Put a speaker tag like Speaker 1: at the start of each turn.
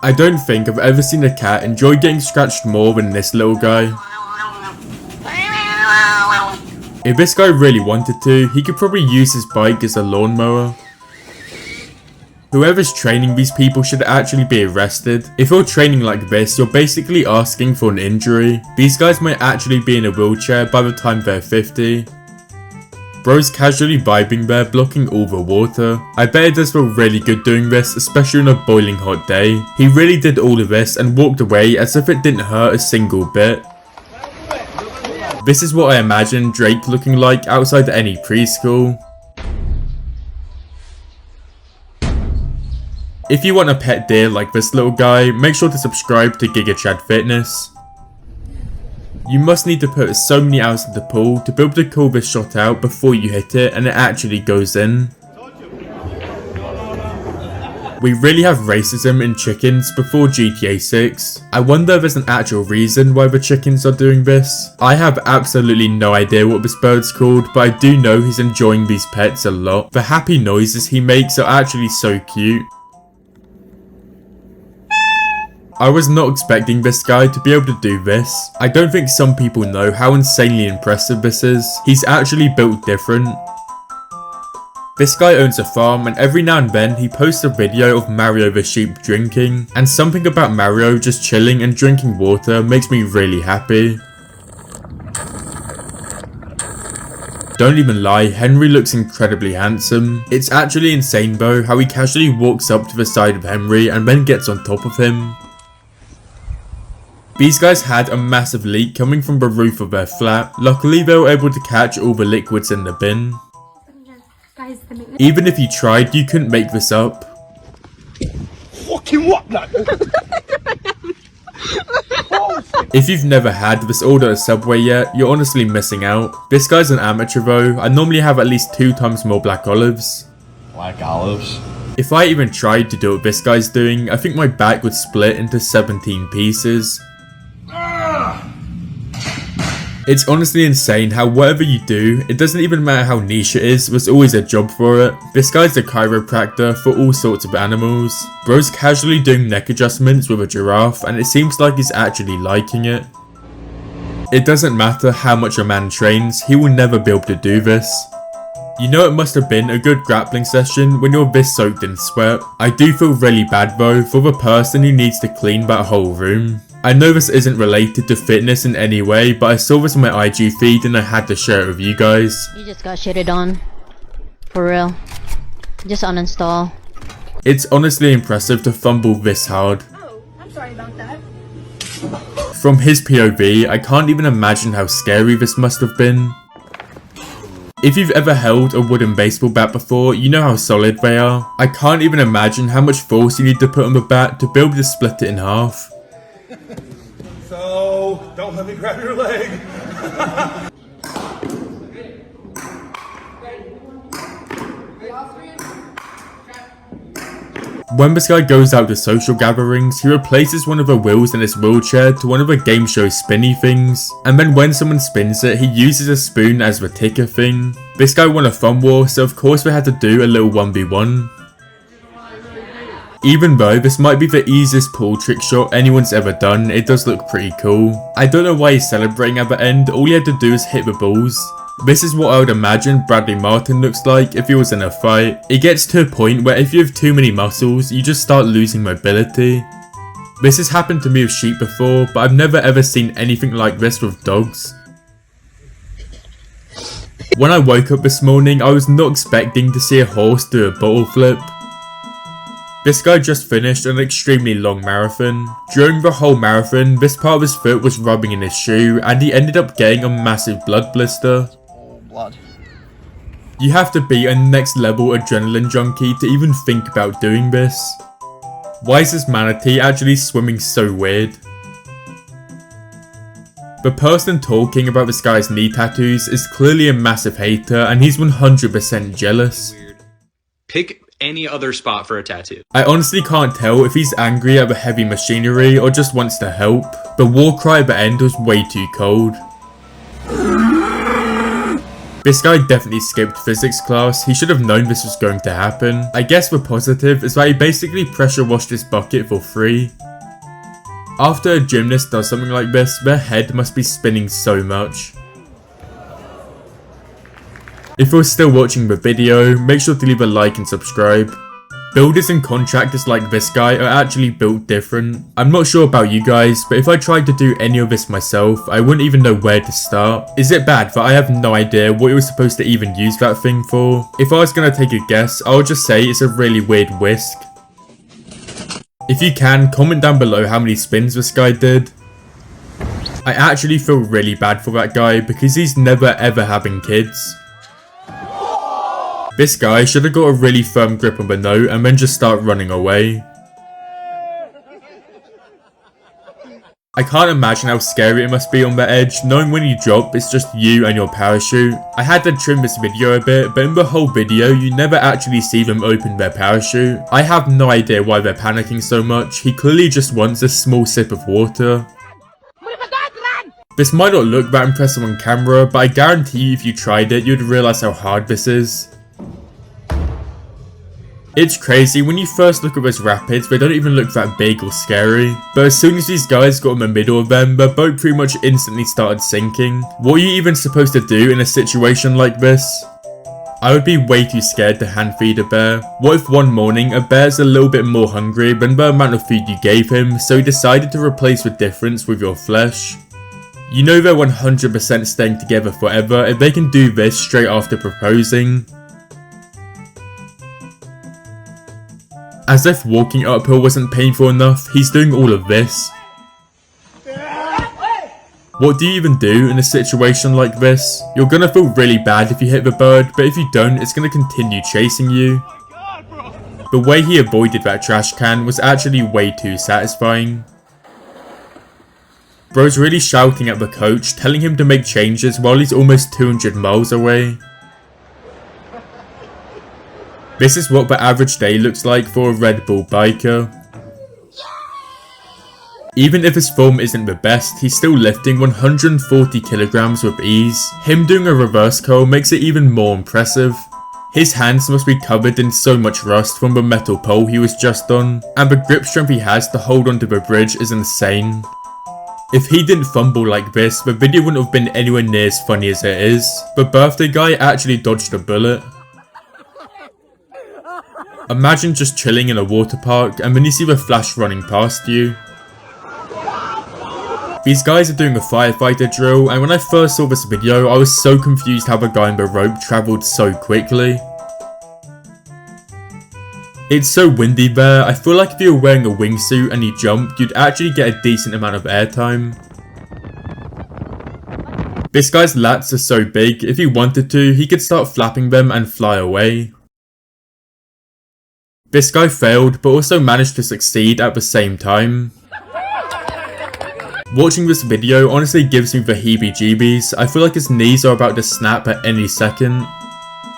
Speaker 1: I don't think I've ever seen a cat enjoy getting scratched more than this little guy. If this guy really wanted to, he could probably use his bike as a lawnmower. Whoever's training these people should actually be arrested. If you're training like this, you're basically asking for an injury. These guys might actually be in a wheelchair by the time they're 50. Bro's casually vibing there, blocking all the water. I bet it does feel really good doing this, especially on a boiling hot day. He really did all of this and walked away as if it didn't hurt a single bit. This is what I imagine Drake looking like outside any preschool. If you want a pet deer like this little guy, make sure to subscribe to GigaChadFitness. You must need to put so many hours in the pool to be able to call this shot out before you hit it and it actually goes in. We really have racism in chickens before GTA 6. I wonder if there's an actual reason why the chickens are doing this. I have absolutely no idea what this bird's called, but I do know he's enjoying these pets a lot. The happy noises he makes are actually so cute. I was not expecting this guy to be able to do this. I don't think some people know how insanely impressive this is. He's actually built different. This guy owns a farm and every now and then he posts a video of Mario the sheep drinking, and something about Mario just chilling and drinking water makes me really happy. Don't even lie, Henry looks incredibly handsome. It's actually insane though how he casually walks up to the side of Henry and then gets on top of him. These guys had a massive leak coming from the roof of their flat. Luckily they were able to catch all the liquids in the bin. Even if you tried, you couldn't make this up.
Speaker 2: Fucking what?
Speaker 1: If you've never had this order at Subway yet, you're honestly missing out. This guy's an amateur though. I normally have at least 2 times more black olives.
Speaker 2: Black olives?
Speaker 1: If I even tried to do what this guy's doing, I think my back would split into 17 pieces. It's honestly insane how whatever you do, it doesn't even matter how niche it is, there's always a job for it. This guy's a chiropractor for all sorts of animals. Bro's casually doing neck adjustments with a giraffe and it seems like he's actually liking it. It doesn't matter how much a man trains, he will never be able to do this. You know it must have been a good grappling session when you're this soaked in sweat. I do feel really bad though for the person who needs to clean that whole room. I know this isn't related to fitness in any way, but I saw this on my IG feed and I had to share it with you guys.
Speaker 3: You just got shitted on. For real. Just uninstall.
Speaker 1: It's honestly impressive to fumble this hard.
Speaker 4: Oh, I'm sorry about that.
Speaker 1: From his POV, I can't even imagine how scary this must have been. If you've ever held a wooden baseball bat before, you know how solid they are. I can't even imagine how much force you need to put on the bat to be able to split it in half.
Speaker 2: So, don't let me grab your leg.
Speaker 1: When this guy goes out to social gatherings, he replaces one of the wheels in his wheelchair to one of the game show spinny things, and then when someone spins it, he uses a spoon as the ticker thing. This guy won a fun war, so of course we had to do a little 1v1. Even though this might be the easiest pull trick shot anyone's ever done, it does look pretty cool. I don't know why he's celebrating at the end, all he had to do is hit the balls. This is what I would imagine Bradley Martin looks like if he was in a fight. It gets to a point where if you have too many muscles, you just start losing mobility. This has happened to me with sheep before, but I've never ever seen anything like this with dogs. When I woke up this morning, I was not expecting to see a horse do a bottle flip. This guy just finished an extremely long marathon. During the whole marathon, this part of his foot was rubbing in his shoe and he ended up getting a massive blood blister.
Speaker 2: Blood.
Speaker 1: You have to be a next level adrenaline junkie to even think about doing this. Why is this manatee actually swimming so weird? The person talking about this guy's knee tattoos is clearly a massive hater and he's 100% jealous.
Speaker 5: Weird. Pick any other spot for a tattoo.
Speaker 1: I honestly can't tell if he's angry at the heavy machinery or just wants to help. The war cry at the end was way too cold. This guy definitely skipped physics class. He should have known this was going to happen. I guess the positive is that he basically pressure washed his bucket for free. After a gymnast does something like this, their head must be spinning so much. If you're still watching the video, make sure to leave a like and subscribe. Builders and contractors like this guy are actually built different. I'm not sure about you guys, but if I tried to do any of this myself, I wouldn't even know where to start. Is it bad that I have no idea what you were supposed to even use that thing for? If I was gonna take a guess, I would just say it's a really weird whisk. If you can, comment down below how many spins this guy did. I actually feel really bad for that guy because he's never ever having kids. This guy should have got a really firm grip on the note and then just start running away. I can't imagine how scary it must be on the edge, knowing when you drop it's just you and your parachute. I had to trim this video a bit, but in the whole video you never actually see them open their parachute. I have no idea why they're panicking so much. He clearly just wants a small sip of water. This might not look that impressive on camera, but I guarantee you if you tried it you'd realise how hard this is. It's crazy, when you first look at those rapids, they don't even look that big or scary. But as soon as these guys got in the middle of them, the boat pretty much instantly started sinking. What are you even supposed to do in a situation like this? I would be way too scared to hand feed a bear. What if one morning a bear's a little bit more hungry than the amount of food you gave him, so he decided to replace the difference with your flesh? You know they're 100% staying together forever if they can do this straight after proposing. As if walking uphill wasn't painful enough, he's doing all of this. What do you even do in a situation like this? You're gonna feel really bad if you hit the bird, but if you don't, it's gonna continue chasing you. The way he avoided that trash can was actually way too satisfying. Bro's really shouting at the coach, telling him to make changes while he's almost 200 miles away. This is what the average day looks like for a Red Bull biker. Even if his form isn't the best, he's still lifting 140 kilograms with ease. Him doing a reverse curl makes it even more impressive. His hands must be covered in so much rust from the metal pole he was just on, and the grip strength he has to hold onto the bridge is insane. If he didn't fumble like this, the video wouldn't have been anywhere near as funny as it is. The birthday guy actually dodged a bullet. Imagine just chilling in a water park and then you see the Flash running past you. These guys are doing a firefighter drill, and when I first saw this video I was so confused how the guy in the rope travelled so quickly. It's so windy there, I feel like if you were wearing a wingsuit and you jumped, you'd actually get a decent amount of airtime. This guy's lats are so big, if he wanted to, he could start flapping them and fly away. This guy failed, but also managed to succeed at the same time. Watching this video honestly gives me the heebie-jeebies. I feel like his knees are about to snap at any second.